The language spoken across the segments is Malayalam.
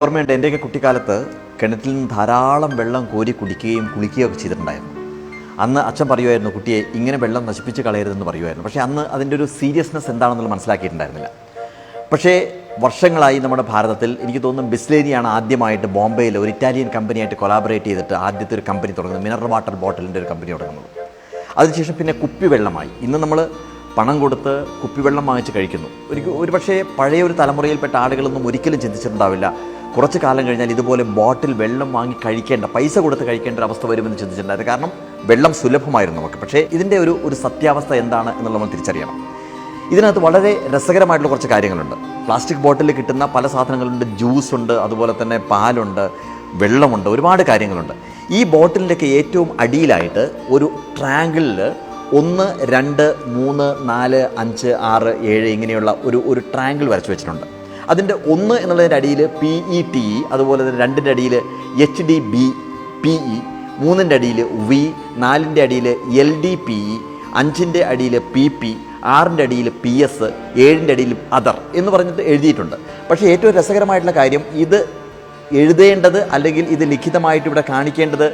ഓർമ്മയുണ്ട്, എൻ്റെയൊക്കെ കുട്ടിക്കാലത്ത് കിണറ്റിൽ നിന്ന് ധാരാളം വെള്ളം കോരി കുടിക്കുകയും കുളിക്കുകയും ഒക്കെ ചെയ്തിട്ടുണ്ടായിരുന്നു. അന്ന് അച്ഛൻ പറയുമായിരുന്നു, കുട്ടിയെ ഇങ്ങനെ വെള്ളം നശിപ്പിച്ച് കളയരുതെന്ന് പറയുമായിരുന്നു. പക്ഷേ അന്ന് അതിൻ്റെ ഒരു സീരിയസ്നെസ് എന്താണെന്നുള്ളത് മനസ്സിലാക്കിയിട്ടുണ്ടായിരുന്നില്ല. പക്ഷേ വർഷങ്ങളായി നമ്മുടെ ഭാരതത്തിൽ എനിക്ക് തോന്നുന്നു ബിസ്ലേരിയാണ് ആദ്യമായിട്ട് ബോംബെയിൽ ഒരു ഇറ്റാലിയൻ കമ്പനിയായിട്ട് കൊളാബറേറ്റ് ചെയ്തിട്ട് ആദ്യത്തെ ഒരു കമ്പനി തുടങ്ങുന്നത്, മിനറൽ വാട്ടർ ബോട്ടിലിൻ്റെ ഒരു കമ്പനി തുടങ്ങുന്നത്. അതിനുശേഷം പിന്നെ കുപ്പിവെള്ളമായി. ഇന്ന് നമ്മൾ പണം കൊടുത്ത് കുപ്പിവെള്ളം വാങ്ങിച്ച് കഴിക്കുന്നു. ഒരു പക്ഷേ പഴയ ഒരു തലമുറയിൽപ്പെട്ട ആളുകളൊന്നും ഒരിക്കലും ചിന്തിച്ചിട്ടുണ്ടാവില്ല, കുറച്ച് കാലം കഴിഞ്ഞാൽ ഇതുപോലെ ബോട്ടിൽ വെള്ളം വാങ്ങി കഴിക്കേണ്ട, പൈസ കൊടുത്ത് കഴിക്കേണ്ട ഒരു അവസ്ഥ വരുമെന്ന് ചിന്തിച്ചിട്ടുണ്ടായിരുന്നു. കാരണം വെള്ളം സുലഭമായിരുന്നു നമുക്ക്. പക്ഷേ ഇതിൻ്റെ ഒരു സത്യാവസ്ഥ എന്താണ് എന്നുള്ളത് നമ്മൾ തിരിച്ചറിയണം. ഇതിനകത്ത് വളരെ രസകരമായിട്ടുള്ള കുറച്ച് കാര്യങ്ങളുണ്ട്. പ്ലാസ്റ്റിക് ബോട്ടിലിൽ കിട്ടുന്ന പല സാധനങ്ങളുണ്ട്, ജ്യൂസ് ഉണ്ട്, അതുപോലെ തന്നെ പാലുണ്ട്, വെള്ളമുണ്ട്, ഒരുപാട് കാര്യങ്ങളുണ്ട്. ഈ ബോട്ടിലിൻ്റെയൊക്കെ ഏറ്റവും അടിയിലായിട്ട് ഒരു ട്രയാങ്കിളിൽ 1, 2, 3, 4, 5, 6, 7 ഇങ്ങനെയുള്ള ഒരു ട്രയാങ്കിൾ വരച്ച് വെച്ചിട്ടുണ്ട്. അതിൻ്റെ 1 എന്നുള്ളതിൻ്റെ അടിയിൽ PETE, അതുപോലെ തന്നെ 2ൻ്റെ അടിയിൽ HDBPE, 3ൻ്റെ അടിയിൽ V, 4ൻ്റെ അടിയിൽ LDPE, 5ൻ്റെ അടിയിൽ PP, 6ൻ്റെ അടിയിൽ PS, 7ൻ്റെ അടിയിൽ അതർ എന്ന് പറഞ്ഞിട്ട് എഴുതിയിട്ടുണ്ട്. പക്ഷേ ഏറ്റവും രസകരമായിട്ടുള്ള കാര്യം, ഇത് എഴുതേണ്ടത് അല്ലെങ്കിൽ ഇത് ലിഖിതമായിട്ട് ഇവിടെ കാണിക്കേണ്ടത്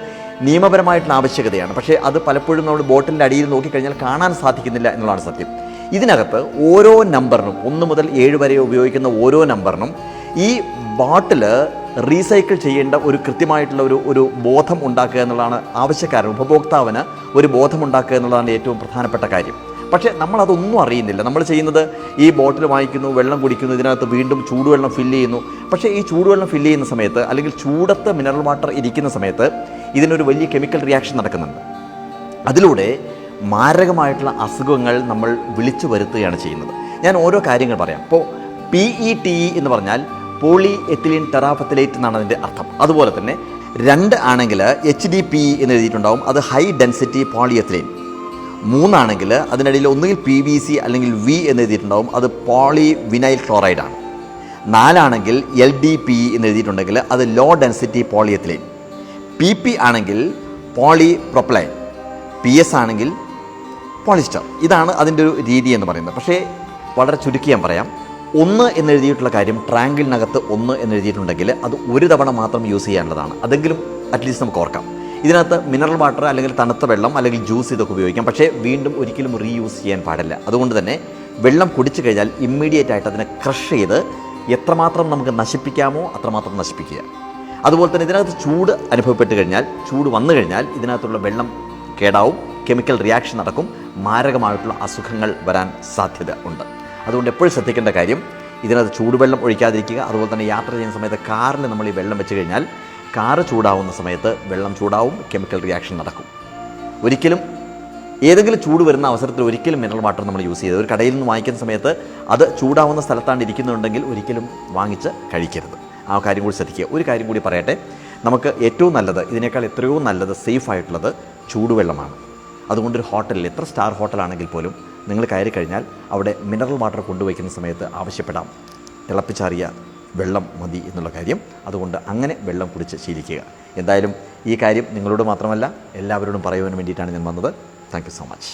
നിയമപരമായിട്ടുള്ള ആവശ്യകതയാണ്. പക്ഷേ അത് പലപ്പോഴും നമ്മൾ ബോട്ടിലിൻ്റെ അടിയിൽ നോക്കിക്കഴിഞ്ഞാൽ കാണാൻ സാധിക്കുന്നില്ല എന്നുള്ളതാണ് സത്യം. ഇതിനകത്ത് ഓരോ നമ്പറിനും 1 മുതൽ 7 വരെ ഉപയോഗിക്കുന്ന ഓരോ നമ്പറിനും ഈ ബോട്ടിൽ റീസൈക്കിൾ ചെയ്യേണ്ട ഒരു കൃത്യമായിട്ടുള്ള ഒരു ബോധം ഉണ്ടാക്കുക എന്നുള്ളതാണ് ആവശ്യക്കാരൻ, ഉപഭോക്താവിന് ഒരു ബോധം ഉണ്ടാക്കുക എന്നുള്ളതാണ് ഏറ്റവും പ്രധാനപ്പെട്ട കാര്യം. പക്ഷേ നമ്മളതൊന്നും അറിയുന്നില്ല. നമ്മൾ ചെയ്യുന്നത് ഈ ബോട്ടിൽ വാങ്ങിക്കുന്നു, വെള്ളം കുടിക്കുന്നു, ഇതിനകത്ത് വീണ്ടും ചൂടുവെള്ളം ഫില്ല് ചെയ്യുന്നു. പക്ഷേ ഈ ചൂടുവെള്ളം ഫില്ല് ചെയ്യുന്ന സമയത്ത് അല്ലെങ്കിൽ ചൂടത്ത് മിനറൽ വാട്ടർ ഇരിക്കുന്ന സമയത്ത് ഇതിനൊരു വലിയ കെമിക്കൽ റിയാക്ഷൻ നടക്കുന്നുണ്ട്. അതിലൂടെ മാരകമായിട്ടുള്ള അസുഖങ്ങൾ നമ്മൾ വിളിച്ചു വരുത്തുകയാണ് ചെയ്യുന്നത്. ഞാൻ ഓരോ കാര്യങ്ങൾ പറയാം. ഇപ്പോൾ PETE എന്ന് പറഞ്ഞാൽ പോളി എത്തിലീൻ ടെറാഫത്തലേറ്റ് എന്നാണ് അതിൻ്റെ അർത്ഥം. അതുപോലെ തന്നെ 2 ആണെങ്കിൽ HDPE എന്ന് എഴുതിയിട്ടുണ്ടാവും, അത് ഹൈ ഡെൻസിറ്റി പോളിയെത്തിലീൻ. 3 ആണെങ്കിൽ അതിനിടയിൽ ഒന്നുകിൽ PVC അല്ലെങ്കിൽ V എന്ന് എഴുതിയിട്ടുണ്ടാവും, അത് പോളി വിനൈൽ ക്ലോറൈഡാണ്. 4 ആണെങ്കിൽ LDPE എന്ന് എഴുതിയിട്ടുണ്ടെങ്കിൽ അത് ലോ ഡെൻസിറ്റി പോളിയെത്തിലീൻ. PP ആണെങ്കിൽ പോളി പ്രൊപ്പലൈൻ. PS ആണെങ്കിൽ പോളിസ്റ്റർ. ഇതാണ് അതിൻ്റെ ഒരു രീതി എന്ന് പറയുന്നത്. പക്ഷേ വളരെ ചുരുക്കി ഞാൻ പറയാം, 1 എന്നെഴുതിയിട്ടുള്ള കാര്യം, ട്രയാങ്കിളിനകത്ത് 1 എന്നെഴുതിയിട്ടുണ്ടെങ്കിൽ അത് ഒരു തവണ മാത്രം യൂസ് ചെയ്യാനുള്ളതാണ്. അതെങ്കിലും അറ്റ്ലീസ്റ്റ് നമുക്ക് ഓർക്കാം. ഇതിനകത്ത് മിനറൽ വാട്ടർ അല്ലെങ്കിൽ തണുത്ത വെള്ളം അല്ലെങ്കിൽ ജ്യൂസ് ഇതൊക്കെ ഉപയോഗിക്കാം. പക്ഷേ വീണ്ടും ഒരിക്കലും റീയൂസ് ചെയ്യാൻ പാടില്ല. അതുകൊണ്ട് തന്നെ വെള്ളം കുടിച്ചു കഴിഞ്ഞാൽ ഇമ്മീഡിയറ്റ് ആയിട്ട് അതിനെ ക്രഷ് ചെയ്ത് എത്രമാത്രം നമുക്ക് നശിപ്പിക്കാമോ അത്രമാത്രം നശിപ്പിക്കുക. അതുപോലെ തന്നെ ഇതിനകത്ത് ചൂട് അനുഭവപ്പെട്ട് കഴിഞ്ഞാൽ, ചൂട് വന്നു കഴിഞ്ഞാൽ ഇതിനകത്തുള്ള വെള്ളം കേടാവും, കെമിക്കൽ റിയാക്ഷൻ നടക്കും, മാരകമായിട്ടുള്ള അസുഖങ്ങൾ വരാൻ സാധ്യത ഉണ്ട്. അതുകൊണ്ട് എപ്പോഴും ശ്രദ്ധിക്കേണ്ട കാര്യം, ഇതിനകത്ത് ചൂടുവെള്ളം ഒഴിക്കാതിരിക്കുക. അതുപോലെ തന്നെ യാത്ര ചെയ്യുന്ന സമയത്ത് കാറിൽ നമ്മൾ ഈ വെള്ളം വെച്ച് കഴിഞ്ഞാൽ കാറ് ചൂടാവുന്ന സമയത്ത് വെള്ളം ചൂടാവും, കെമിക്കൽ റിയാക്ഷൻ നടക്കും. ഒരിക്കലും ഏതെങ്കിലും ചൂട് വരുന്ന അവസരത്തിൽ ഒരിക്കലും മിനറൽ വാട്ടർ നമ്മൾ യൂസ് ചെയ്ത് ഒരു കടയിൽ നിന്ന് വാങ്ങിക്കുന്ന സമയത്ത് അത് ചൂടാവുന്ന സ്ഥലത്താണ് ഇരിക്കുന്നുണ്ടെങ്കിൽ ഒരിക്കലും വാങ്ങിച്ച് കഴിക്കരുത്. ആ കാര്യം കൂടി ശ്രദ്ധിക്കുക. ഒരു കാര്യം കൂടി പറയട്ടെ, നമുക്ക് ഏറ്റവും നല്ലത്, ഇതിനേക്കാൾ എത്രയോ നല്ലത്, സേഫ് ആയിട്ടുള്ളത് ചൂടുവെള്ളമാണ്. അതുകൊണ്ടൊരു ഹോട്ടലിൽ, എത്ര സ്റ്റാർ ഹോട്ടലാണെങ്കിൽ പോലും നിങ്ങൾ കയറി കഴിഞ്ഞാൽ അവിടെ മിനറൽ വാട്ടർ കൊണ്ടുവയ്ക്കുന്ന സമയത്ത് ആവശ്യപ്പെടാം, തിളപ്പിച്ചാറിയ വെള്ളം മതി എന്നുള്ള കാര്യം. അതുകൊണ്ട് അങ്ങനെ വെള്ളം കുടിച്ച് ശീലിക്കുക. എന്തായാലും ഈ കാര്യം നിങ്ങളോട് മാത്രമല്ല എല്ലാവരോടും പറയുവാൻ വേണ്ടിയിട്ടാണ് ഞാൻ വന്നത്. Thank you so much.